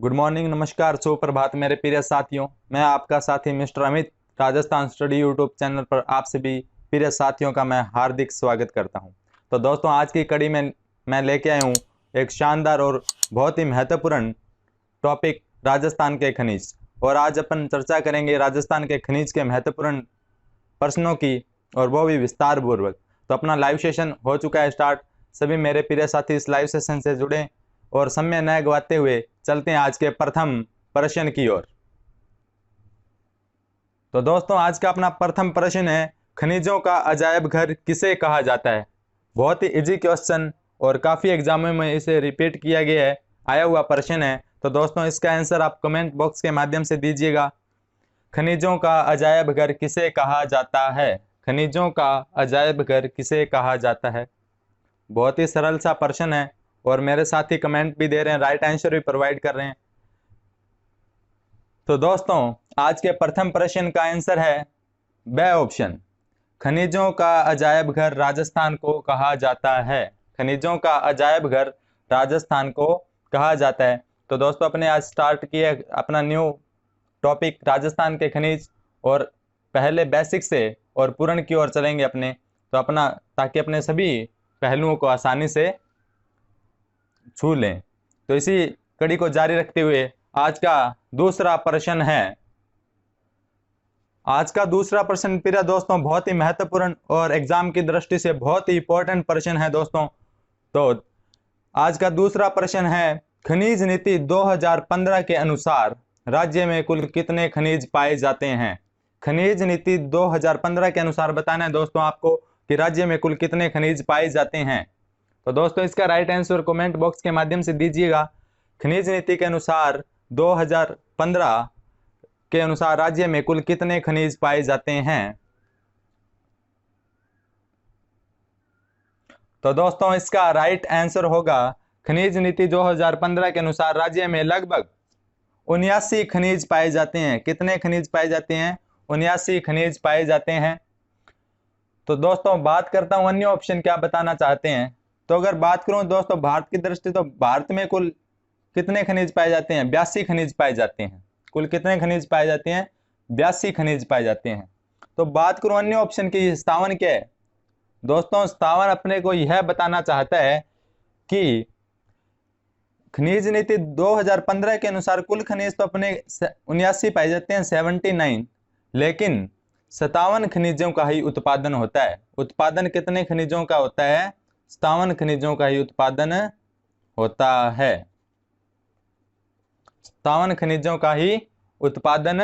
Good morning, नमस्कार, सुप्रभात मेरे प्रिय साथियों। मैं आपका साथी mister Amit Rajasthan study YouTube channel पर आप सभी प्रिय साथियों का मैं हार्दिक स्वागत करता हूं। तो दोस्तों, आज की कड़ी में मैं लेके आया हूं एक शानदार और बहुत ही महत्वपूर्ण टॉपिक, राजस्थान के खनिज। और आज अपन चर्चा करेंगे राजस्थान के खनिज के महत्वपूर्ण प्रश्नों की, और वो भी विस्तार पूर्वक। तो अपना लाइव सेशन हो चुका है स्टार्ट। सभी मेरे प्रिय साथी इस लाइव सेशन से जुड़े और समय न गवाते हुए चलते हैं आज के प्रथम प्रश्न की ओर। तो दोस्तों, आज का अपना प्रथम प्रश्न है, खनिजों का अजायब घर किसे कहा जाता है। बहुत ही इजी क्वेश्चन और काफी एग्जामों में इसे रिपीट किया गया है, आया हुआ प्रश्न है। तो दोस्तों, इसका आंसर आप कमेंट बॉक्स के माध्यम से दीजिएगा। खनिजों का अजायब घर किसे कहा जाता है। खनिजों का अजायब घर किसे कहा जाता है। बहुत ही सरल सा प्रश्न है और मेरे साथी कमेंट भी दे रहे हैं, राइट आंसर भी प्रोवाइड कर रहे हैं। तो दोस्तों, आज के प्रथम प्रश्न का आंसर है ब ऑप्शन। खनिजों का अजायब घर राजस्थान को कहा जाता है। खनिजों का अजायब घर राजस्थान को कहा जाता है। तो दोस्तों, अपने आज स्टार्ट किए अपना न्यू टॉपिक राजस्थान के खनिज, और पहले बेसिक से और पूर्ण की ओर चलेंगे अपने, तो अपना ताकि अपने सभी पहलुओं को आसानी से छू लें। तो इसी कड़ी को जारी रखते हुए आज का दूसरा प्रश्न है। आज का दूसरा प्रश्न प्रिय दोस्तों बहुत ही महत्वपूर्ण और एग्जाम की दृष्टि से बहुत ही इंपॉर्टेंट प्रश्न है दोस्तों। तो आज का दूसरा प्रश्न है, खनिज नीति 2015 के अनुसार राज्य में कुल कितने खनिज पाए जाते हैं। खनिज नीति 2015 के अनुसार बताना है दोस्तों आपको कि राज्य में कुल कितने खनिज पाए जाते हैं। तो दोस्तों, इसका राइट आंसर कमेंट बॉक्स के माध्यम से दीजिएगा। खनिज नीति के अनुसार 2015 के अनुसार राज्य में कुल कितने खनिज पाए जाते हैं। तो दोस्तों, इसका राइट आंसर होगा, खनिज नीति 2015 के अनुसार राज्य में लगभग 79 खनिज पाए जाते हैं। कितने खनिज पाए जाते हैं? 79 खनिज पाए जाते हैं। तो दोस्तों, बात करता हूं अन्य ऑप्शन क्या बताना चाहते हैं। तो अगर बात करूं दोस्तों भारत की दृष्टि, तो भारत में कुल कितने खनिज पाए जाते हैं? 82 खनिज पाए जाते हैं। कुल कितने खनिज पाए जाते हैं? 82 खनिज पाए जाते हैं। तो बात करूं अन्य ऑप्शन की, स्थावन क्या है दोस्तों? स्थावन अपने को यह बताना चाहता है कि खनिज नीति 2015 के अनुसार कुल खनिज तो अपने 79 पाए जाते हैं, 79, लेकिन 57 खनिजों का ही उत्पादन होता है। उत्पादन कितने खनिजों का होता है? 57 खनिजों का ही उत्पादन होता है। 57 खनिजों का ही उत्पादन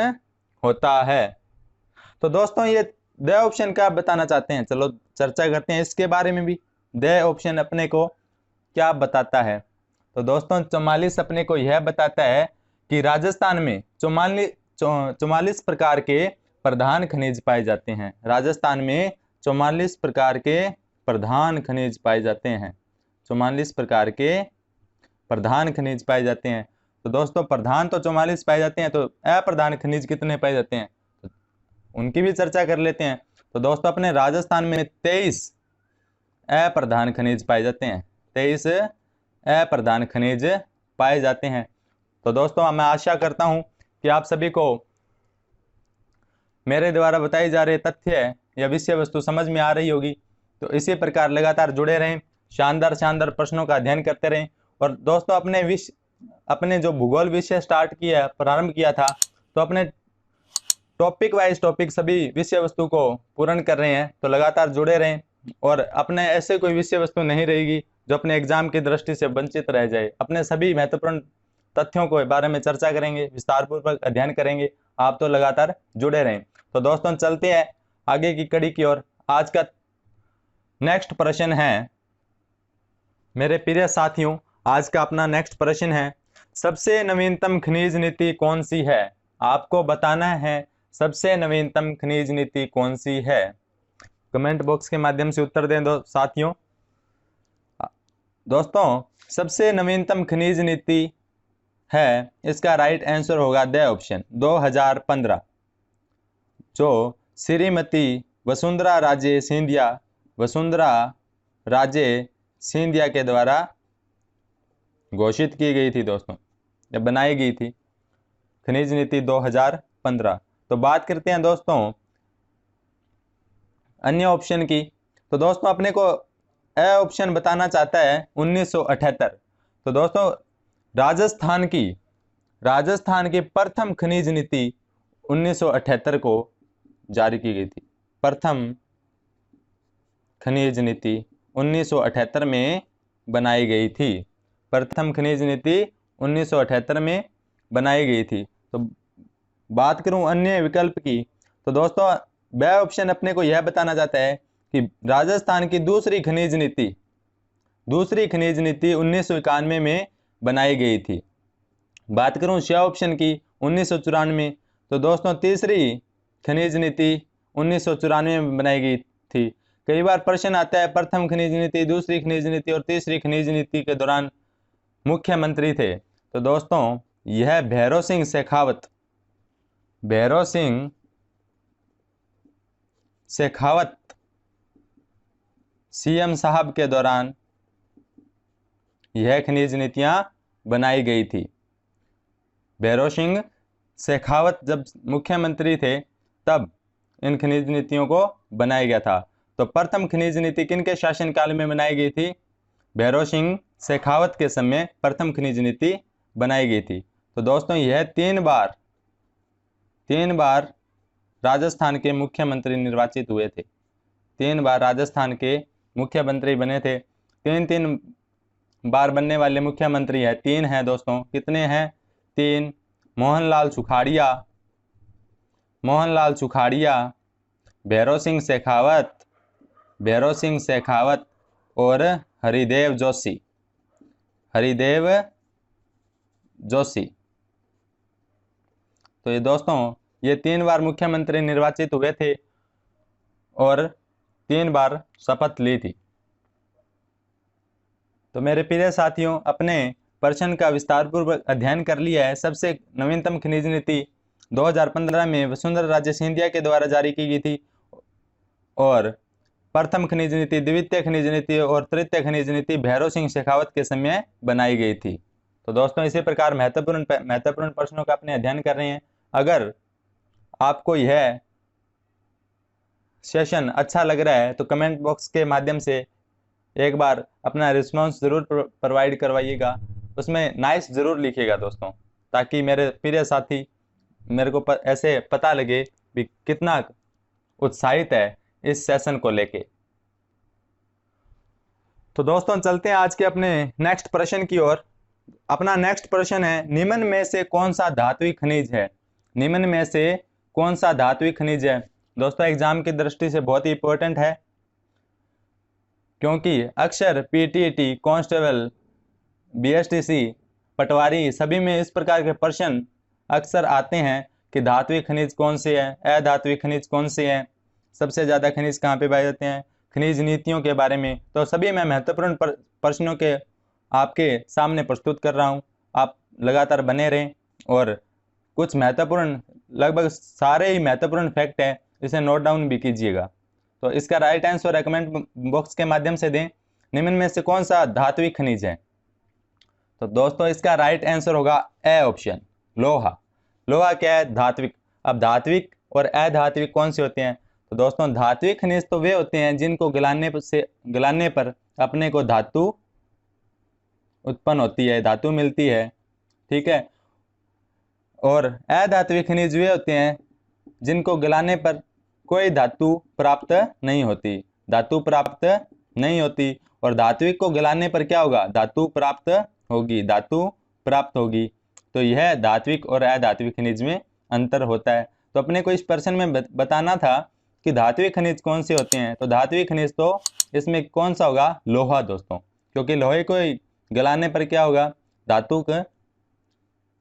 होता है। तो दोस्तों, ये द ऑप्शन क्या बताना चाहते हैं, चलो चर्चा करते हैं इसके बारे में भी। द ऑप्शन अपने को क्या बताता है? तो दोस्तों, 44 अपने को यह बताता है कि राजस्थान में 44 प्रकार के प्रधान खनिज पाए जाते हैं। राजस्थान में 44 प्रकार के प्रधान खनिज पाए जाते हैं। 44 प्रकार के प्रधान खनिज पाए जाते हैं। तो दोस्तों, प्रधान तो 44 पाए जाते हैं, तो अप्रधान खनिज कितने पाए जाते हैं, तो उनकी भी चर्चा कर लेते हैं। तो दोस्तों, अपने राजस्थान में 23 अप्रधान खनिज पाए जाते हैं। 23 अप्रधान खनिज पाए जाते हैं। तो दोस्तों, मैं आशा करता हूं कि आप सभी को मेरे द्वारा बताई जा रहे तथ्य या विषय वस्तु समझ में आ रही होगी। तो इसी प्रकार लगातार जुड़े रहें, शानदार शानदार प्रश्नों का अध्ययन करते रहें। और दोस्तों, अपने जो भूगोल विषय स्टार्ट किया, प्रारंभ किया था, तो अपने टॉपिक वाइज टॉपिक सभी विषय वस्तु को पूर्ण कर रहे हैं। तो लगातार जुड़े रहें, और अपने ऐसे कोई विषय वस्तु नहीं रहेगी जो अपने एग्जाम की दृष्टि से वंचित रह जाए। अपने सभी महत्वपूर्ण तथ्यों के बारे में चर्चा करेंगे, विस्तारपूर्वक अध्ययन करेंगे। आप तो लगातार जुड़े रहें। तो दोस्तों, चलते हैं आगे की कड़ी की ओर। आज का नेक्स्ट प्रश्न है मेरे प्रिय साथियों, आज का अपना नेक्स्ट प्रश्न है, सबसे नवीनतम खनिज नीति कौन सी है। आपको बताना है सबसे नवीनतम खनिज नीति कौन सी है। कमेंट बॉक्स के माध्यम से उत्तर दें दो साथियों। दोस्तों, सबसे नवीनतम खनिज नीति है, इसका राइट आंसर होगा द ऑप्शन 2015, जो श्रीमती वसुंधरा राजे सिंधिया के द्वारा घोषित की गई थी दोस्तों। जब बनाई गई थी खनिज नीति 2015। तो बात करते हैं दोस्तों अन्य ऑप्शन की। तो दोस्तों अपने को ए ऑप्शन बताना चाहता है 1978। तो दोस्तों राजस्थान की प्रथम खनिज नीति 1978 को जारी की गई थी। प्रथम खनिज नीति 1978 में बनाई गई थी। प्रथम खनिज नीति 1978 में बनाई गई थी। तो बात करूं अन्य विकल्प की, तो दोस्तों वह ऑप्शन अपने को यह बताना चाहता है कि राजस्थान की दूसरी खनिज नीति 1991 में बनाई गई थी। बात करूं श ऑप्शन की 1994, तो दोस्तों तीसरी खनिज नीति 1994 में बनाई गई थी। कई बार प्रश्न आता है प्रथम खनिज नीति, दूसरी खनिज नीति और तीसरी खनिज नीति के दौरान मुख्यमंत्री थे। तो दोस्तों यह भैरव सिंह शेखावत सीएम साहब के दौरान यह खनिज नीतियां बनाई गई थी। भैरव सिंह शेखावत जब मुख्यमंत्री थे तब इन खनिज नीतियों को बनाया गया था। तो प्रथम खनिज नीति किनके शासनकाल में बनाई गई थी? भैरव सिंह शेखावत के समय प्रथम खनिज नीति बनाई गई थी। तो दोस्तों यह तीन बार राजस्थान के मुख्यमंत्री निर्वाचित हुए थे। 3 बार राजस्थान के मुख्यमंत्री बने थे। 3 बार बनने वाले मुख्यमंत्री है 3 हैं दोस्तों। कितने हैं? 3। मोहनलाल सुखाड़िया, भैरव सिंह शेखावत और हरिदेव जोशी। तो ये दोस्तों ये 3 बार मुख्यमंत्री निर्वाचित हुए थे और 3 बार शपथ ली थी। तो मेरे प्रिय साथियों अपने प्रश्न का विस्तारपूर्वक अध्ययन कर लिया है। सबसे नवीनतम खनिज नीति 2015 में वसुंधरा राजे सिंधिया के द्वारा जारी की गई थी और प्रथम खनिज नीति, द्वितीय खनिज नीति और तृतीय खनिज नीति भैरव सिंह शेखावत के समय बनाई गई थी। तो दोस्तों इसी प्रकार महत्वपूर्ण प्रश्नों का अपने अध्ययन कर रहे हैं। अगर आपको यह सेशन अच्छा लग रहा है तो कमेंट बॉक्स के माध्यम से एक बार अपना रिस्पांस जरूर प्रोवाइड करवाइएगा। उसमें नाइस जरूर लिखिएगा दोस्तों, ताकि मेरे प्रिय साथी मेरे को ऐसे पता लगे कि कितना उत्साहित है इस सेशन को लेके। तो दोस्तों चलते हैं आज के अपने नेक्स्ट प्रश्न की ओर। अपना नेक्स्ट प्रश्न है निम्न में से कौन सा धात्विक खनिज है? निम्न में से कौन सा धात्विक खनिज है? दोस्तों एग्जाम की दृष्टि से बहुत ही इंपॉर्टेंट है, क्योंकि अक्सर पीटीटी, कांस्टेबल, बीएसटीसी, पटवारी सभी में इस प्रकार के प्रश्न अक्सर आते हैं कि धात्विक खनिज कौन से हैं, अधात्विक खनिज कौन से हैं, सबसे ज़्यादा खनिज कहाँ पे पाए जाते हैं, खनिज नीतियों के बारे में। तो सभी मैं महत्वपूर्ण प्रश्नों के आपके सामने प्रस्तुत कर रहा हूँ। आप लगातार बने रहें और कुछ महत्वपूर्ण, लगभग सारे ही महत्वपूर्ण फैक्ट हैं, इसे नोट डाउन भी कीजिएगा। तो इसका राइट आंसर कमेंट बॉक्स के माध्यम से दें। निम्न में से कौन सा धात्विक खनिज है? तो दोस्तों इसका राइट आंसर होगा ए ऑप्शन, लोहा। लोहा क्या है? धात्विक। अब धात्विक और अधात्विक कौन से होते हैं? तो दोस्तों धात्विक खनिज तो वे होते हैं जिनको गलाने पर अपने को धातु उत्पन्न होती है, धातु मिलती है, ठीक है। और अधात्विक खनिज वे होते हैं जिनको गलाने पर कोई धातु प्राप्त नहीं होती, धातु प्राप्त नहीं होती। और धात्विक को गलाने पर क्या होगा? धातु प्राप्त होगी। तो यह धात्विक और अधात्विक खनिज में अंतर होता है। तो अपने को इस प्रश्न में बताना था कि धात्विक खनिज कौन से होते हैं। तो धात्विक खनिज तो इसमें कौन सा होगा? लोहा दोस्तों, क्योंकि लोहे को गलाने पर क्या होगा? धातु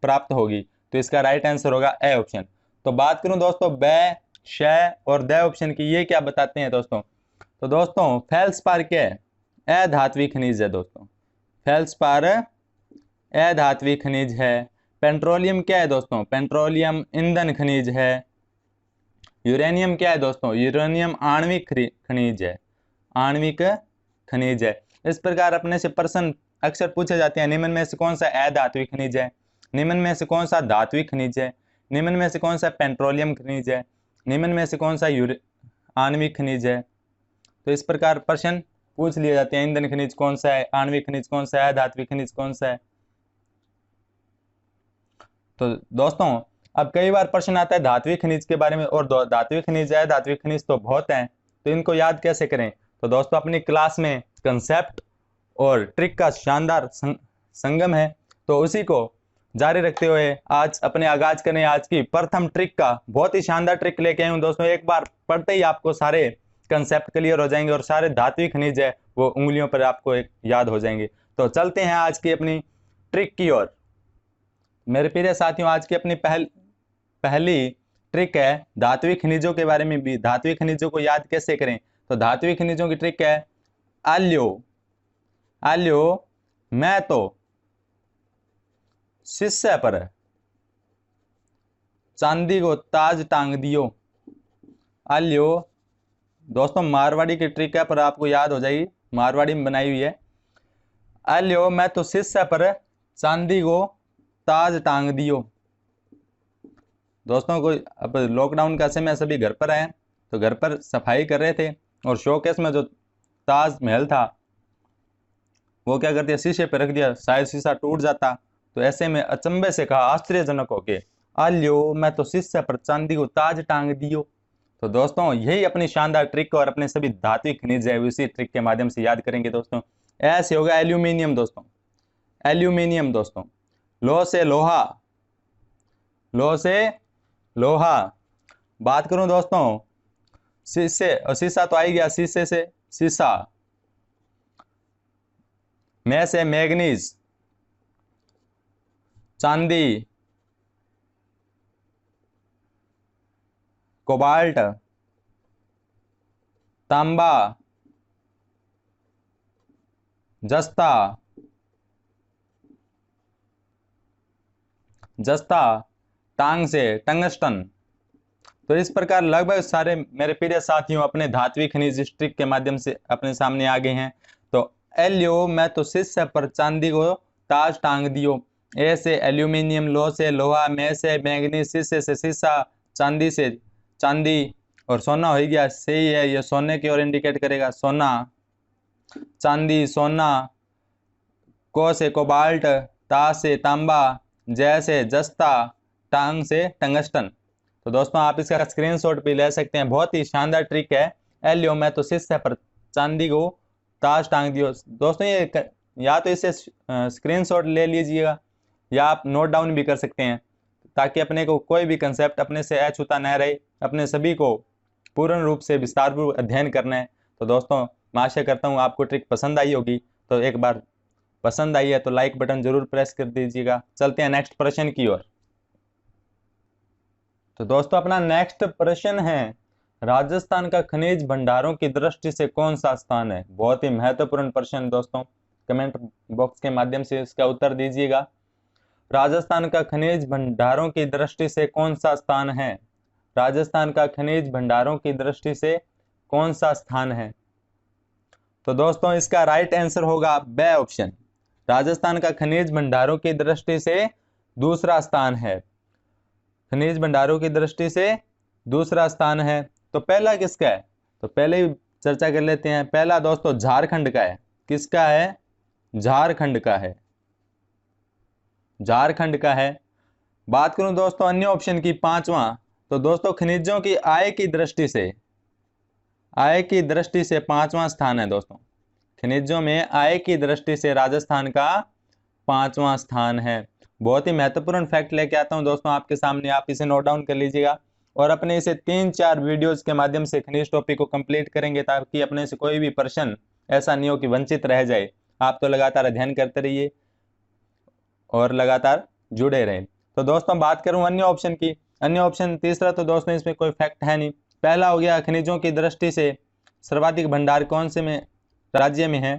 प्राप्त होगी। तो इसका राइट आंसर होगा ए ऑप्शन। तो बात करूं दोस्तों बै, शय और द ऑप्शन की, ये क्या बताते हैं दोस्तों? तो दोस्तों फेल्सपार क्या है? अधात्विक खनिज है दोस्तों। फेल्सपार अधात्विक खनिज है। पेट्रोलियम क्या है दोस्तों? पेट्रोलियम ईंधन खनिज है। यूरेनियम क्या है दोस्तों? यूरेनियम आणविक खनिज है, आणविक खनिज है। इस प्रकार अपने से प्रश्न अक्सर पूछे जाते हैं निम्न में से कौन सा अधात्विक खनिज है? निम्न में से कौन सा धात्विक खनिज है, निम्न में से कौन सा पेट्रोलियम खनिज है, निम्न में से कौन सा आणविक खनिज है। तो इस प्रकार प्रश्न पूछ लिए जाते हैं, ईंधन खनिज कौन सा है, आणविक खनिज कौन सा है, धात्विक खनिज कौन सा है। तो दोस्तों अब कई बार प्रश्न आता है धात्विक खनिज के बारे में, और धात्विक खनिज है, धात्विक खनिज तो बहुत हैं, तो इनको याद कैसे करें। तो दोस्तों अपनी क्लास में कंसेप्ट और ट्रिक का शानदार संगम है, तो उसी को जारी रखते हुए आज अपने आगाज करें आज की प्रथम ट्रिक का। बहुत ही शानदार ट्रिक लेके आए हूं दोस्तों, एक बार पढ़ते ही आपको सारे कंसेप्ट क्लियर हो जाएंगे और सारे धात्विक खनिज है वो उंगलियों पर आपको एक याद हो जाएंगे। तो चलते हैं आज की अपनी ट्रिक की ओर। मेरे प्रिय साथियों, आज की अपनी पहली ट्रिक है धात्विक खनिजों के बारे में भी। धात्विक खनिजों को याद कैसे करें, तो धात्विक खनिजों की ट्रिक है आल्यो मैं तो शीशे पर चांदी को ताज टांग दियो। आल्यो दोस्तों मारवाड़ी की ट्रिक है पर आपको याद हो जाएगी, मारवाड़ी में बनाई हुई है। आल्यो मैं तो शीशे पर चांदी को ताज टांग दियो। दोस्तों कोई अब लॉकडाउन का समय, सभी घर पर आए तो घर पर सफाई कर रहे थे और शोकेस में जो ताज महल था वो क्या कर दिया, शीशे पर रख दिया, शायद शीशा टूट जाता। तो ऐसे में अचंभे से कहा आश्चर्यजनक होके, आल्यो मैं तो शीशे पर चांदी को ताज टांग दियो। तो दोस्तों यही अपनी शानदार ट्रिक और अपने सभी धात्विक खनिज है उसी ट्रिक के माध्यम से याद करेंगे दोस्तों। ऐसे होगा एल्यूमिनियम दोस्तों, एल्यूमिनियम दोस्तों, लोह से लोहा, लोह से लोहा। बात करूं दोस्तों शीशे, और शीशा तो आ ही गया, शीशे से शीशा, में से मैग्नीज, चांदी, कोबाल्ट, तांबा, जस्ता, टांग से टंगस्टन। तो इस प्रकार लगभग सारे मेरे प्रिय साथियों अपने धात्विक खनिज इस ट्रिक के माध्यम से अपने सामने आ गए हैं। तो एल्यो मैं तो शीशे पर चांदी को ताज टांग दियो, ए से एल्यूमिनियम, लो से लोहा, में से मैग्नीज, शीशे से शीशा, चांदी से चांदी, और सोना हो गया, सही है, ये सोने की ओर इंडिकेट करेगा, सोना, चांदी, सोना, को से कोबाल्ट, ता से तांबा, जय से जस्ता, टांग से टंगस्टन। तो दोस्तों आप इसका स्क्रीनशॉट भी ले सकते हैं, बहुत ही शानदार ट्रिक है। एल्यो मैं तो शीशे पर चांदी को ताज टांग दियो। दोस्तों ये या तो इसे स्क्रीनशॉट ले लीजिएगा या आप नोट डाउन भी कर सकते हैं, ताकि अपने को कोई भी कंसेप्ट अपने से अछूता न रहे, अपने सभी को पूर्ण रूप से विस्तारपूर्वक अध्ययन करना है। तो दोस्तों मैं आशा करता हूँ आपको ट्रिक पसंद आई होगी, तो एक बार पसंद आई है तो लाइक बटन जरूर प्रेस कर दीजिएगा। चलते हैं नेक्स्ट प्रश्न की ओर। तो दोस्तों अपना नेक्स्ट प्रश्न है राजस्थान का खनिज भंडारों की दृष्टि से कौन सा स्थान है। बहुत ही महत्वपूर्ण प्रश्न दोस्तों, कमेंट बॉक्स के माध्यम से इसका उत्तर दीजिएगा। राजस्थान का खनिज भंडारों की दृष्टि से कौन सा स्थान है, राजस्थान का खनिज भंडारों की दृष्टि से कौन सा स्थान है। तो दोस्तों इसका राइट आंसर होगा बे ऑप्शन, राजस्थान का खनिज भंडारों की दृष्टि से दूसरा स्थान है, खनिज भंडारों की दृष्टि से दूसरा स्थान है। तो पहला किसका है, तो पहले ही चर्चा कर लेते हैं। पहला दोस्तों झारखंड का है, किसका है, झारखंड का है, झारखंड का है। बात करूं दोस्तों अन्य ऑप्शन की, पांचवा, तो दोस्तों खनिजों की आय की दृष्टि से, आय की दृष्टि से पांचवा स्थान है दोस्तों, खनिजों में आय की दृष्टि से राजस्थान का पांचवा स्थान है। बहुत ही महत्वपूर्ण फैक्ट लेके आता हूं दोस्तों आपके सामने, आप इसे नोट डाउन कर लीजिएगा और अपने इसे 3-4 वीडियोस के माध्यम से खनिज टॉपिक को कंप्लीट करेंगे, ताकि अपने से कोई भी प्रश्न ऐसा नहीं हो कि वंचित रह जाए। आप तो लगातार अध्ययन करते रहिए और लगातार जुड़े रहें। तो दोस्तों बात करूं अन्य ऑप्शन की, अन्य ऑप्शन तीसरा, तो दोस्तों इसमें कोई फैक्ट है नहीं। पहला हो गया खनिजों की दृष्टि से सर्वाधिक भंडार कौन से में राज्य में है,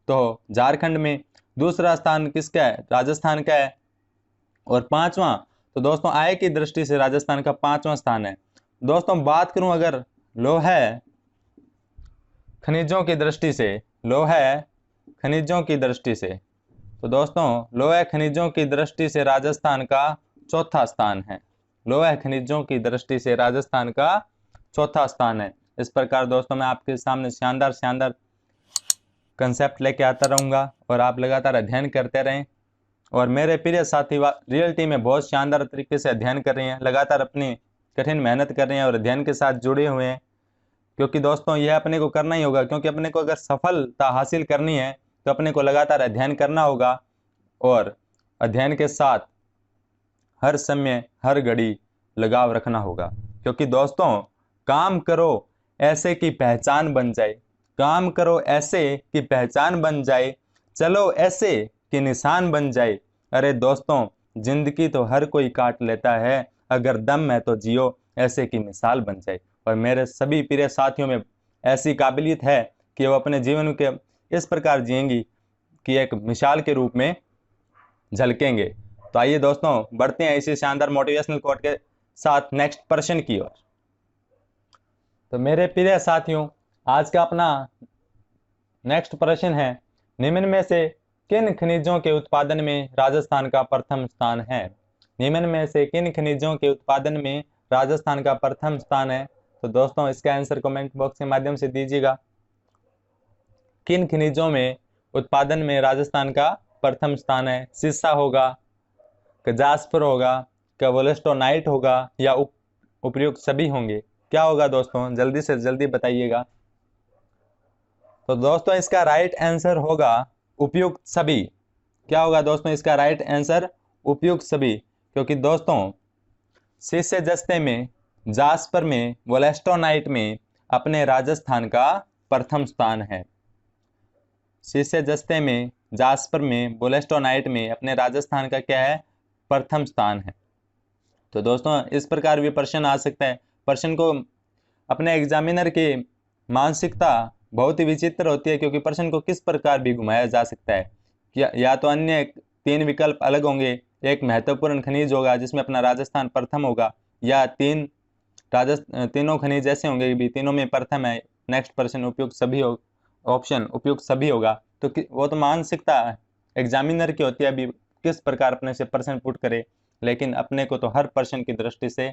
तो झारखंड में। दूसरा स्थान किसका है, राजस्थान का है। और पांचवा, तो दोस्तों आय की दृष्टि से राजस्थान का पांचवा स्थान है। दोस्तों बात करूं अगर लोह खनिजों की दृष्टि से, लोह खनिजों की दृष्टि से, तो दोस्तों लोहा खनिजों की दृष्टि से राजस्थान का चौथा स्थान है। लोहा खनिजों की दृष्टि से राजस्थान का चौथा स्थान है। इस प्रकार दोस्तों मैं आपके सामने शानदार शानदार कंसेप्ट लेके आता रहूँगा और आप लगातार अध्ययन करते रहें। और मेरे प्रिय साथी रियलिटी में बहुत शानदार तरीके से अध्ययन कर रहे हैं, लगातार अपनी कठिन मेहनत कर रहे हैं और अध्ययन के साथ जुड़े हुए हैं, क्योंकि दोस्तों यह अपने को करना ही होगा। क्योंकि अपने को अगर सफलता हासिल करनी है तो अपने को लगातार अध्ययन करना होगा और अध्ययन के साथ हर समय हर घड़ी लगाव रखना होगा। क्योंकि दोस्तों काम करो ऐसे की पहचान बन जाए, काम करो ऐसे की पहचान बन जाए, चलो ऐसे कि निशान बन जाए। अरे दोस्तों जिंदगी तो हर कोई काट लेता है, अगर दम है तो जियो ऐसे की मिसाल बन जाए। और मेरे सभी प्रिय साथियों में ऐसी काबिलियत है कि वो अपने जीवन के इस प्रकार जिएंगी कि एक मिसाल के रूप में झलकेंगे। तो आइए दोस्तों बढ़ते हैं इसी शानदार मोटिवेशनल कोट के साथ नेक्स्ट प्रश्न की ओर। तो मेरे प्रिय साथियों आज का अपना नेक्स्ट प्रश्न है, निम्न में से किन खनिजों के उत्पादन में राजस्थान का प्रथम स्थान है? निम्न में से किन खनिजों के उत्पादन में राजस्थान का प्रथम स्थान है? तो दोस्तों इसका आंसर कमेंट बॉक्स के माध्यम से दीजिएगा। किन खनिजों में उत्पादन में राजस्थान का प्रथम स्थान है? सीसा होगा, जास्पर होगा, क्या वोलेस्टोनाइट होगा या उपयुक्त सभी होंगे? क्या होगा दोस्तों जल्दी से जल्दी बताइएगा। तो दोस्तों इसका राइट आंसर होगा उपयुक्त सभी। क्या होगा दोस्तों इसका राइट आंसर? उपयुक्त सभी। क्योंकि दोस्तों सीसे जस्ते में, जास्पर में, वोलेस्टोनाइट में अपने राजस्थान का प्रथम स्थान है। सीसे जस्ते में, जास्पर में, वोलेस्टोनाइट में अपने राजस्थान का क्या है? प्रथम स्थान है। तो दोस्तों इस प्रकार भी प्रश्न आ सकता है। प्रश्न को अपने एग्जामिनर की मानसिकता बहुत ही विचित्र होती है, क्योंकि प्रश्न को किस प्रकार भी घुमाया जा सकता है। या तो अन्य तीन विकल्प अलग होंगे, एक महत्वपूर्ण खनिज होगा जिसमें अपना राजस्थान प्रथम होगा, या तीनों खनिज ऐसे होंगे भी तीनों में प्रथम है। नेक्स्ट प्रश्न उपयुक्त सभी ऑप्शन उपयुक्त सभी होगा। तो वो तो मानसिकता एग्जामिनर की होती है, अभी किस प्रकार अपने से प्रश्न पुट करे। लेकिन अपने को तो हर प्रश्न की दृष्टि से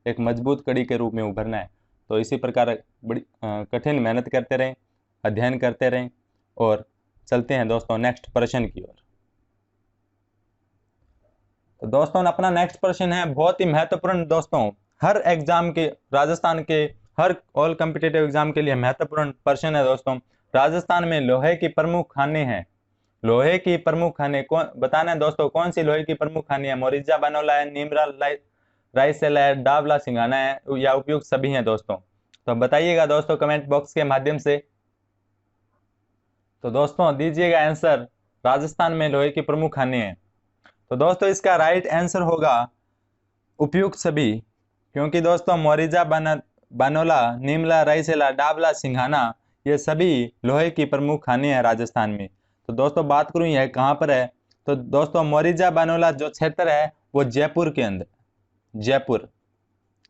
एक मजबूत कड़ी के रूप में उभरना है। तो इसी प्रकार बड़ी कठिन मेहनत करते रहें, अध्ययन करते रहें और चलते हैं दोस्तों नेक्स्ट प्रश्न की ओर। तो दोस्तों अपना नेक्स्ट प्रश्न है बहुत ही महत्वपूर्ण। दोस्तों हर एग्जाम के, राजस्थान के हर ऑल कॉम्पिटिटिव एग्जाम के लिए महत्वपूर्ण प्रश्न है। दोस्तों राजस्थान में लोहे की प्रमुख खाने हैं। लोहे की प्रमुख खाने कौन बताना है दोस्तों? कौन सी लोहे की प्रमुख खाने है? मोरिजा बनोला है, नीमरा रायसेला है, डावला सिंघाना है या उपयुक्त सभी हैं दोस्तों? तो बताइएगा दोस्तों कमेंट बॉक्स के माध्यम से। तो दोस्तों दीजिएगा आंसर, राजस्थान में लोहे की प्रमुख खाने हैं। तो दोस्तों इसका राइट आंसर होगा उपयुक्त सभी। क्योंकि दोस्तों मोरिजा बनोला, नीमला रायसेला, डावला सिंघाना ये सभी लोहे की प्रमुख खाने हैं राजस्थान में। तो दोस्तों बात करूं यह कहाँ पर है, तो दोस्तों मोरिजा बनोला जो क्षेत्र है वो जयपुर के अंदर, जयपुर।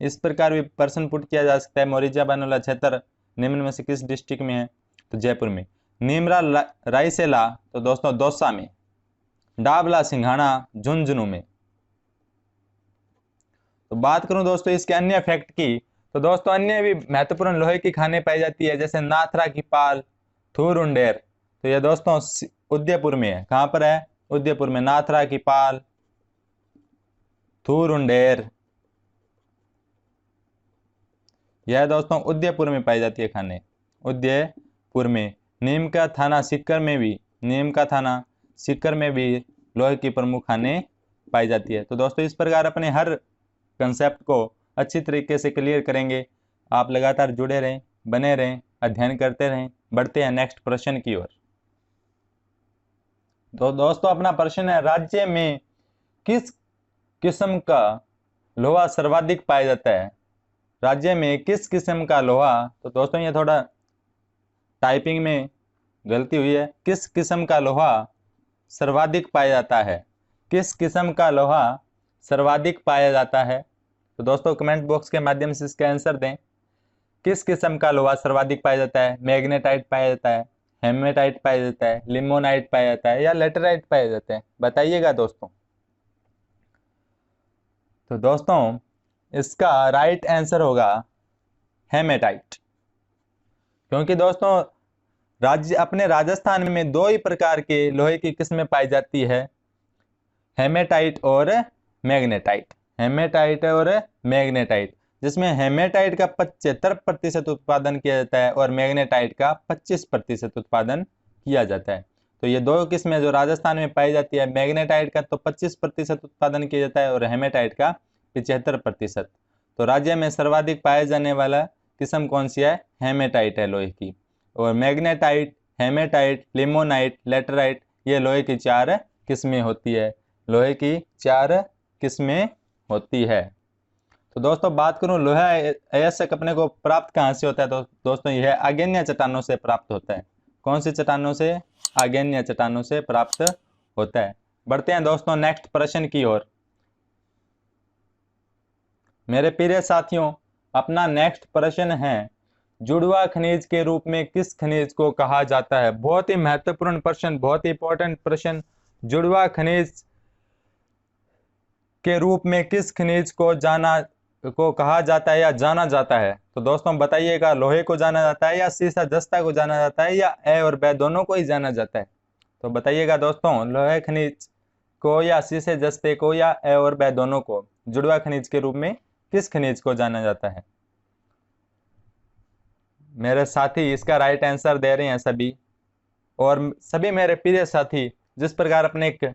इस प्रकार भी प्रश्न पुट किया जा सकता है, मोरिजा बनोला क्षेत्र निम्न में से किस डिस्ट्रिक्ट में है? तो जयपुर में। नीमरा रायसेला तो दोस्तों दौसा में, डावला सिंघाना झुंझुनू में। तो बात करूं दोस्तों इसके अन्य फैक्ट की, तो दोस्तों अन्य भी महत्वपूर्ण लोहे की खाने पाई जाती है, जैसे नाथरा की पाल, थूरुंडेर। तो ये दोस्तों उदयपुर में है। कहां पर है? उदयपुर में। नाथरा की पाल, थूरुंडेर, यह दोस्तों उदयपुर में पाई जाती है खाने, उदयपुर में। नीम का थाना सीकर में भी, नीम का थाना सीकर में भी लोहे की प्रमुख खाने पाई जाती है। तो दोस्तों इस प्रकार अपने हर कंसेप्ट को अच्छी तरीके से क्लियर करेंगे। आप लगातार जुड़े रहें, बने रहें, अध्ययन करते रहें। बढ़ते हैं नेक्स्ट प्रश्न की ओर। तो दोस्तों अपना प्रश्न है, राज्य में किस किस्म का लोहा सर्वाधिक पाया जाता है? राज्य में किस किस्म का लोहा, तो दोस्तों ये थोड़ा टाइपिंग में गलती हुई है, किस किस्म का लोहा सर्वाधिक पाया जाता है? किस किस्म का लोहा सर्वाधिक पाया जाता है? तो दोस्तों कमेंट बॉक्स के माध्यम से इसका आंसर दें। किस किस्म का लोहा सर्वाधिक पाया जाता है? मैग्नेटाइट पाया जाता है, हेमेटाइट पाया जाता है, लिमोनाइट पाया जाता है या लेटराइट पाए जाते हैं? बताइएगा दोस्तों। तो दोस्तों इसका राइट आंसर होगा हेमेटाइट। क्योंकि दोस्तों अपने राजस्थान में दो ही प्रकार के लोहे की किस्में पाई जाती है, हेमेटाइट और मैग्नेटाइट। हेमेटाइट और मैग्नेटाइट, जिसमें हेमेटाइट का 75% उत्पादन किया जाता है और मैग्नेटाइट का 25% उत्पादन किया जाता है। तो ये दो किस्में जो राजस्थान में पाई जाती है, मैग्नेटाइट का तो 25% उत्पादन किया जाता है और हेमेटाइट का 75%। तो राज्य में सर्वाधिक पाए जाने वाला किस्म कौन सी है? हेमेटाइट है लोहे की। और मैग्नेटाइट, हेमेटाइट, लिमोनाइट, लेटराइट, ये लोहे की 4 किस्में होती है। लोहे की 4 किस्में होती है। तो दोस्तों बात करूं लोहा अयस्क अपने को प्राप्त कहाँ से होता है? तो दोस्तों यह आग्नेय चट्टानों से प्राप्त होता है। कौन सी चट्टानों से? आग्नेय चट्टानों से प्राप्त होता है। बढ़ते हैं दोस्तों नेक्स्ट प्रश्न की ओर। मेरे प्रिय साथियों, अपना नेक्स्ट प्रश्न है, जुड़वा खनिज के रूप में किस खनिज को कहा जाता है? बहुत ही महत्वपूर्ण प्रश्न, बहुत ही इंपॉर्टेंट प्रश्न। जुड़वा खनिज के रूप में किस खनिज को कहा जाता है या जाना जाता है? तो दोस्तों बताइएगा, लोहे को जाना जाता है या सीसा जस्ता को जाना जाता है या ए और बे दोनों को ही जाना जाता है? तो बताइएगा दोस्तों, लोहे खनिज को या सीसे जस्ते को या ए और बे दोनों को जुड़वा खनिज के रूप में किस खनिज को जाना जाता है? मेरे साथी इसका राइट आंसर दे रहे हैं सभी। और सभी मेरे प्रिय साथी जिस प्रकार अपने एक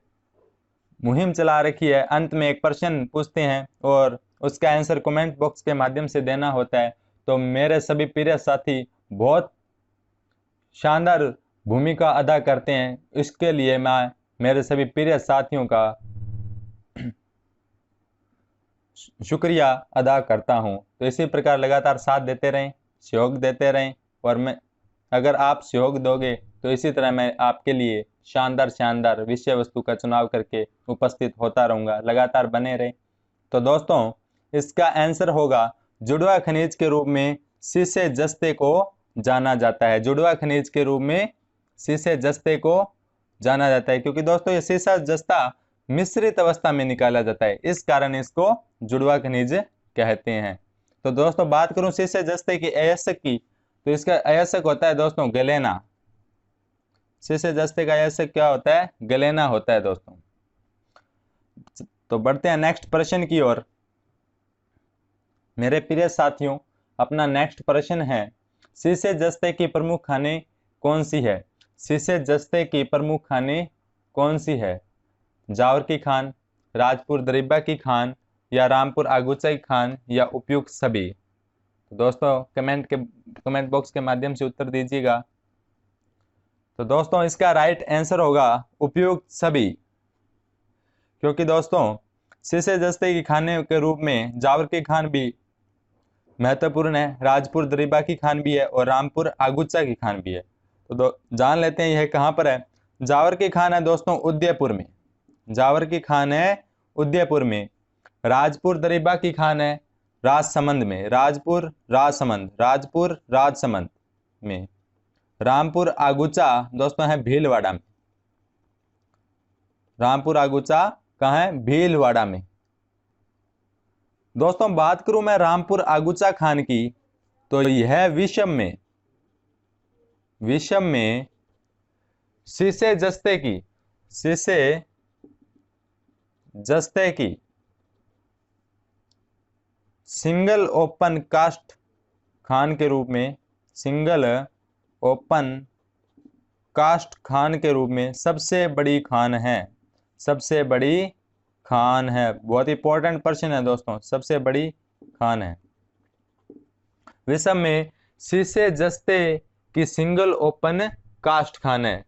मुहिम चला रखी है, अंत में एक प्रश्न पूछते हैं और उसका आंसर कमेंट बॉक्स के माध्यम से देना होता है। तो मेरे सभी प्रिय साथी बहुत शानदार भूमिका अदा करते हैं। इसके लिए मैं मेरे सभी प्रिय साथियों का शुक्रिया अदा करता हूं। तो इसी प्रकार लगातार साथ देते रहें, सहयोग देते रहें और मैं अगर आप सहयोग दोगे तो इसी तरह मैं आपके लिए शानदार विषय वस्तु का चुनाव करके उपस्थित होता रहूँगा। लगातार बने रहें। तो दोस्तों इसका आंसर होगा, जुड़वा खनिज के रूप में सीसे जस्ते को जाना जाता है। जुड़वा खनिज के रूप में सीसे जस्ते को जाना जाता है, क्योंकि दोस्तों ये सीसा जस्ता मिश्रित अवस्था में निकाला जाता है, इस कारण इसको जुड़वा खनिज कहते हैं। तो दोस्तों बात करूं सीसे जस्ते की अयस्क की, तो इसका अयस्क होता है दोस्तों गलेना। सीसे जस्ते का अयस्क क्या होता है? गलेना होता है दोस्तों। तो बढ़ते हैं नेक्स्ट प्रश्न की ओर। मेरे प्रिय साथियों, अपना नेक्स्ट प्रश्न है, सीसे जस्ते की प्रमुख खाने कौन सी है? सीसे जस्ते की प्रमुख खाने कौन सी है? जावर की खान, राजपुर दरिब्बा की खान या रामपुर आगुचा की खान या उपयुक्त सभी? तो दोस्तों कमेंट बॉक्स के माध्यम से उत्तर दीजिएगा। तो दोस्तों इसका राइट आंसर होगा उपयुक्त सभी। क्योंकि दोस्तों सीसे जस्ते की खाने के रूप में जावर की खान भी महत्वपूर्ण है, राजपुर दरिब्बा की खान भी है और रामपुर आगुचा की खान भी है। तो जान लेते हैं यह कहाँ पर है। जावर की खान है दोस्तों उदयपुर में। जावर की खान है उदयपुर में। राजपुर दरिब्बा की खान है राजसमंद में। राजपुर राजसमंद में। रामपुर आगुचा दोस्तों है भीलवाड़ा में। रामपुर आगुचा कहाँ है? भीलवाड़ा में। दोस्तों बात करूं मैं रामपुर आगुचा खान की, तो यह विषम में सीसे जस्ते की सिंगल ओपन कास्ट खान के रूप में, सिंगल ओपन कास्ट खान के रूप में सबसे बड़ी खान है। सबसे बड़ी खान है। बहुत इंपॉर्टेंट प्रश्न है दोस्तों, सबसे बड़ी खान है। विषम में सीसे जस्ते की सिंगल ओपन कास्ट खान है।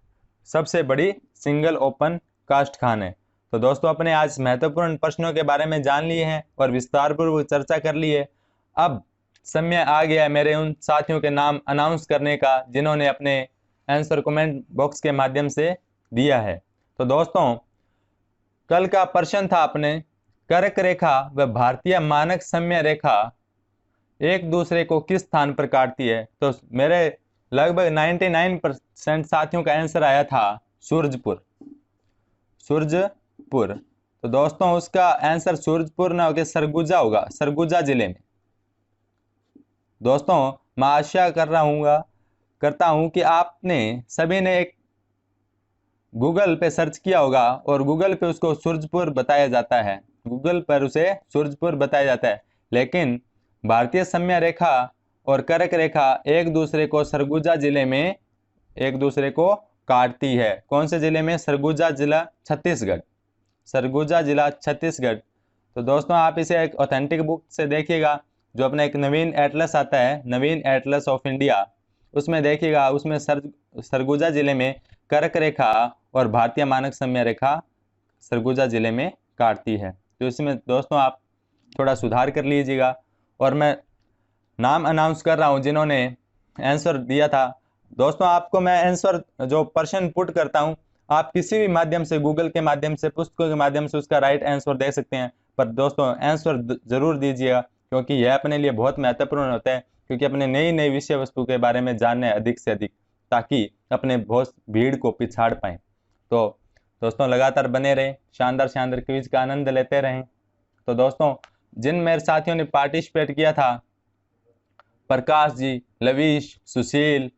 सबसे बड़ी सिंगल ओपन कास्ट खान है। तो दोस्तों अपने आज महत्वपूर्ण प्रश्नों के बारे में जान लिए हैं और विस्तारपूर्वक चर्चा कर ली है। अब समय आ गया है मेरे उन साथियों के नाम अनाउंस करने का जिन्होंने अपने आंसर कमेंट बॉक्स के माध्यम से दिया है। तो दोस्तों कल का प्रश्न था अपने, कर्क रेखा व भारतीय मानक समय रेखा एक दूसरे को किस स्थान पर काटती है? तो मेरे लगभग 99% साथियों का आंसर आया था सूरजपुर। सूरजपुर। तो दोस्तों उसका आंसर सूरजपुर ना होकर सरगुजा होगा, सरगुजा जिले में। दोस्तों मैं आशा करता हूं कि आपने सभी ने एक गूगल पे सर्च किया होगा और गूगल पे उसको सूरजपुर बताया जाता है, गूगल पर उसे सूरजपुर बताया जाता है। लेकिन भारतीय समया रेखा और कर्क रेखा एक दूसरे को सरगुजा जिले में एक दूसरे को काटती है। कौन से जिले में? सरगुजा जिला छत्तीसगढ़, सरगुजा जिला छत्तीसगढ़। तो दोस्तों आप इसे एक ऑथेंटिक बुक से देखिएगा, जो अपना एक नवीन एटलस आता है, नवीन एटलस ऑफ इंडिया, उसमें देखिएगा, उसमें सरगुजा जिले में कर्क रेखा और भारतीय मानक समय रेखा सरगुजा जिले में काटती है। तो इसमें दोस्तों आप थोड़ा सुधार कर लीजिएगा। और मैं नाम अनाउंस कर रहा हूं जिन्होंने आंसर दिया था। दोस्तों आपको मैं आंसर जो प्रश्न पुट करता हूं, आप किसी भी माध्यम से, गूगल के माध्यम से, पुस्तकों के माध्यम से उसका राइट आंसर दे सकते हैं। पर दोस्तों आंसर जरूर दीजिएगा, क्योंकि यह अपने लिए बहुत महत्वपूर्ण होता है, क्योंकि अपने नई नई विषय वस्तु के बारे में जानना है अधिक से अधिक, ताकि अपने बहुत भीड़ को पिछाड़ पाएं। तो दोस्तों लगातार बने रहें, शानदार शानदार क्विज का आनंद लेते रहें। तो दोस्तों जिन मेरे साथियों ने पार्टिसिपेट किया था, प्रकाश जी, लवीश, सुशील,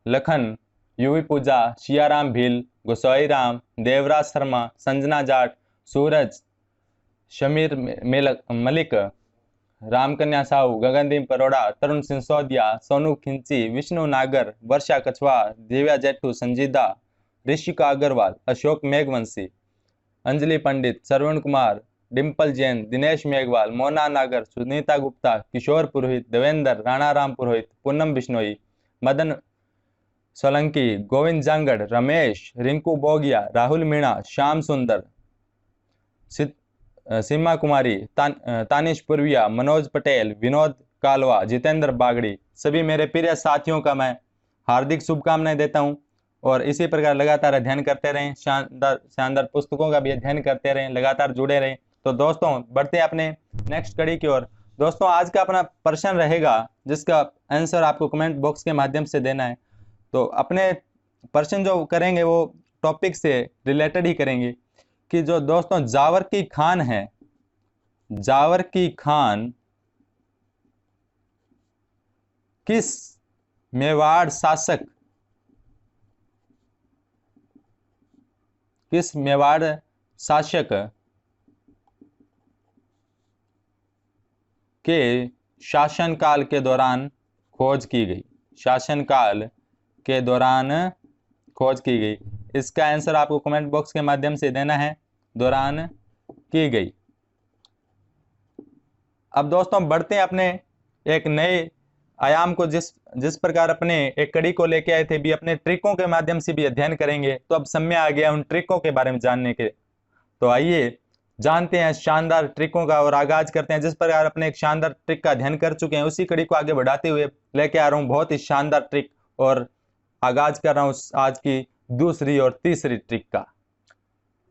लखन, यूवी पूजा, शियाराम भील, गोसाई राम, देवराज शर्मा, संजना जाट, सूरज, शमीर मलिक, रामकन्या साहू, गगनदीप परोड़ा, तरुण सिंसोदिया, सोनू खिंची, विष्णु नागर, वर्षा कछवा, दिव्या जेठू, संजीदा, ऋषिका अग्रवाल, अशोक मेघवंशी, अंजलि पंडित, श्रवण कुमार, डिम्पल जैन, दिनेश मेघवाल, मोना नागर, सुनीता गुप्ता, किशोर पुरोहित, देवेंद्र, राणा राम पुरोहित, पूनम बिश्नोई, मदन सोलंकी, गोविंद जांगड़, रमेश, रिंकू बोगिया, राहुल मीणा, श्याम सुंदर, सीमा कुमारी, तानिश पुरविया, मनोज पटेल, विनोद कालवा, जितेंद्र बागड़ी, सभी मेरे प्रिय साथियों का मैं हार्दिक शुभकामनाएं देता हूं। और इसी प्रकार लगातार अध्ययन करते रहें, शानदार शानदार पुस्तकों का भी अध्ययन करते रहें, लगातार जुड़े रहें। तो दोस्तों बढ़ते हैं अपने नेक्स्ट कड़ी की ओर। दोस्तों आज का अपना प्रश्न रहेगा, जिसका आंसर आपको कमेंट बॉक्स के माध्यम से देना है। तो अपने प्रश्न जो करेंगे वो टॉपिक से रिलेटेड ही करेंगे, कि जो दोस्तों जावर की खान है, जावर की खान किस मेवाड़ शासक, किस मेवाड़ शासक के शासनकाल के दौरान खोज की गई, शासनकाल के दौरान खोज की गई? इसका आंसर आपको कमेंट बॉक्स के माध्यम से देना है, दौरान की गई। अब दोस्तों बढ़ते हैं अपने एक नए आयाम को, जिस प्रकार अपने एक कड़ी को लेके आए थे, भी अपने ट्रिकों के माध्यम से भी अध्ययन करेंगे। तो अब समय आ गया उन ट्रिकों के बारे में जानने के। तो आइए जानते हैं शानदार ट्रिकों का और आगाज करते हैं। जिस प्रकार अपने एक शानदार ट्रिक का अध्ययन कर चुके हैं, उसी कड़ी को आगे बढ़ाते हुए लेके आ रहा हूँ बहुत ही शानदार ट्रिक, और आगाज कर रहा हूँ आज की दूसरी और तीसरी ट्रिक का।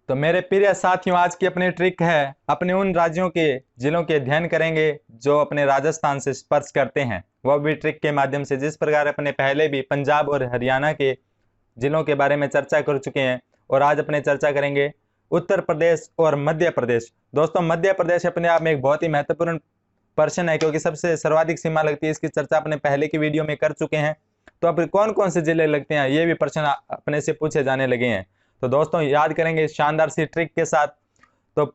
तो मेरे प्रिय साथियों आज की अपनी ट्रिक है, अपने उन राज्यों के जिलों के अध्ययन करेंगे जो अपने राजस्थान से स्पर्श करते हैं, वह भी ट्रिक के माध्यम से। जिस प्रकार अपने पहले भी पंजाब और हरियाणा के जिलों के बारे में चर्चा कर चुके हैं, और आज अपने चर्चा करेंगे उत्तर प्रदेश और मध्य प्रदेश। दोस्तों मध्य प्रदेश अपने आप में एक बहुत ही महत्वपूर्ण प्रश्न है, क्योंकि सबसे सर्वाधिक सीमा लगती है, इसकी चर्चा अपने पहले की वीडियो में कर चुके हैं। तो अब कौन कौन से जिले लगते हैं, ये भी प्रश्न अपने से पूछे जाने लगे हैं। तो दोस्तों याद करेंगे शानदार सी ट्रिक के साथ। तो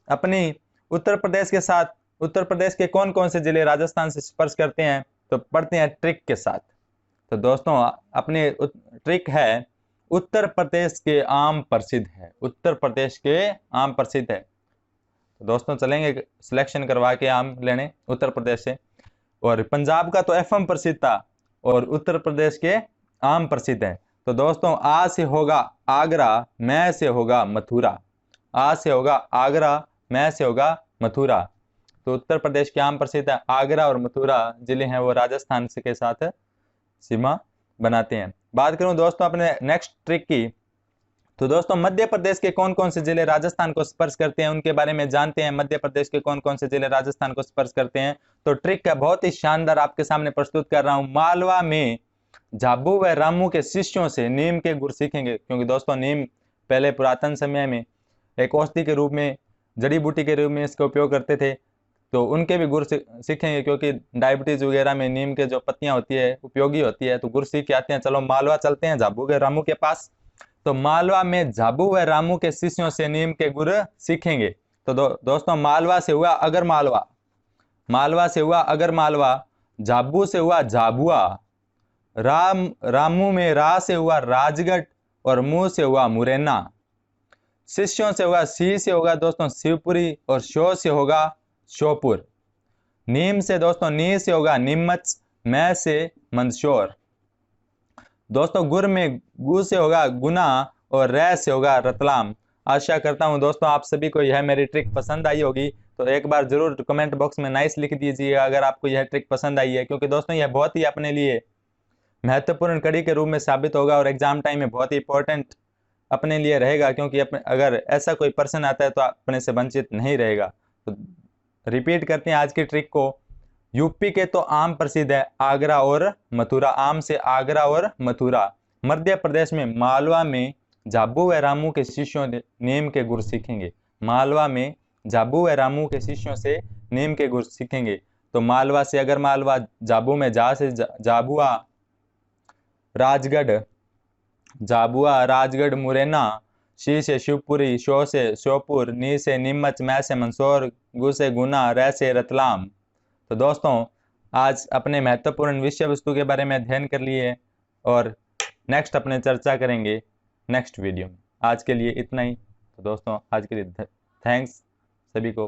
अपनी उत्तर प्रदेश के साथ, उत्तर प्रदेश के कौन कौन से जिले राजस्थान से स्पर्श करते हैं, तो पढ़ते हैं ट्रिक के साथ। तो दोस्तों अपने ट्रिक है उत्तर प्रदेश के आम प्रसिद्ध है, उत्तर प्रदेश के आम प्रसिद्ध है। तो दोस्तों चलेंगे सिलेक्शन करवा के आम लेने उत्तर प्रदेश से। और पंजाब का तो एफएम प्रसिद्ध था, और उत्तर प्रदेश के आम प्रसिद्ध है। तो दोस्तों आ से होगा आगरा, मैं से होगा मथुरा, आ से होगा आगरा, मैं से होगा मथुरा। तो उत्तर प्रदेश के आम प्रसिद्ध है, आगरा और मथुरा जिले हैं वो राजस्थान से के साथ सीमा बनाते हैं। बात करूं दोस्तों अपने नेक्स्ट ट्रिक की, तो दोस्तों मध्य प्रदेश के कौन कौन से जिले राजस्थान को स्पर्श करते हैं, उनके बारे में जानते हैं। मध्य प्रदेश के कौन कौन से जिले राजस्थान को स्पर्श करते हैं, तो ट्रिक का बहुत ही शानदार आपके सामने प्रस्तुत कर रहा हूं। मालवा में झाबू व रामू के शिष्यों से नीम के गुर सीखेंगे, क्योंकि दोस्तों नीम पहले पुरातन समय में एक औषधि के रूप में, जड़ी बूटी के रूप में इसका उपयोग करते थे, तो उनके भी गुर सीखेंगे, क्योंकि डायबिटीज वगैरह में नीम के जो पत्तियां होती है उपयोगी होती है, तो गुर सीख के आते हैं। चलो मालवा चलते हैं झाबू व रामू के पास। तो मालवा में झाबू व रामू के शिष्यों से नीम के गुर सीखेंगे। तो दोस्तों मालवा से हुआ अगर मालवा, मालवा से हुआ अगर मालवा, झाबू से हुआ झाबुआ, रामू में रा से हुआ राजगढ़ और मुंह से हुआ मुरैना। शिष्यों से होगा सी से होगा दोस्तों शिवपुरी और शो से होगा श्योपुर। नीम से दोस्तों नी से होगा नीमच, मैं से मंदसौर। दोस्तों गुर में गु से होगा गुना और रै से होगा रतलाम। आशा करता हूं दोस्तों आप सभी को यह मेरी ट्रिक पसंद आई होगी, तो एक बार जरूर कमेंट बॉक्स में नाइस लिख दीजिएगा अगर आपको यह ट्रिक पसंद आई है, क्योंकि दोस्तों यह बहुत ही अपने लिए महत्वपूर्ण कड़ी के रूप में साबित होगा और एग्जाम टाइम में बहुत ही इंपॉर्टेंट अपने लिए रहेगा, क्योंकि अगर ऐसा कोई पर्सन आता है तो अपने से वंचित नहीं रहेगा। तो रिपीट करते हैं आज की ट्रिक को। यूपी के तो आम प्रसिद्ध है आगरा और मथुरा, आम से आगरा और मथुरा। मध्य प्रदेश में मालवा में झाबू व रामू के शिष्यों ने नीम के गुर सीखेंगे। मालवा में झाबू व रामू के शिष्यों से नीम के गुर सीखेंगे। तो मालवा से अगर मालवा, झाबू में जा से झाबुआ, राजगढ़, झाबुआ, राजगढ़, मुरैना, शी से शिवपुरी, शो से श्योपुर, नी से नीमच, मैं से मंदसौर, गु से गुना, रै से रतलाम। तो दोस्तों आज अपने महत्वपूर्ण विषय वस्तु के बारे में अध्ययन कर लिए और नेक्स्ट अपने चर्चा करेंगे नेक्स्ट वीडियो में। आज के लिए इतना ही। तो दोस्तों आज के लिए थैंक्स सभी को।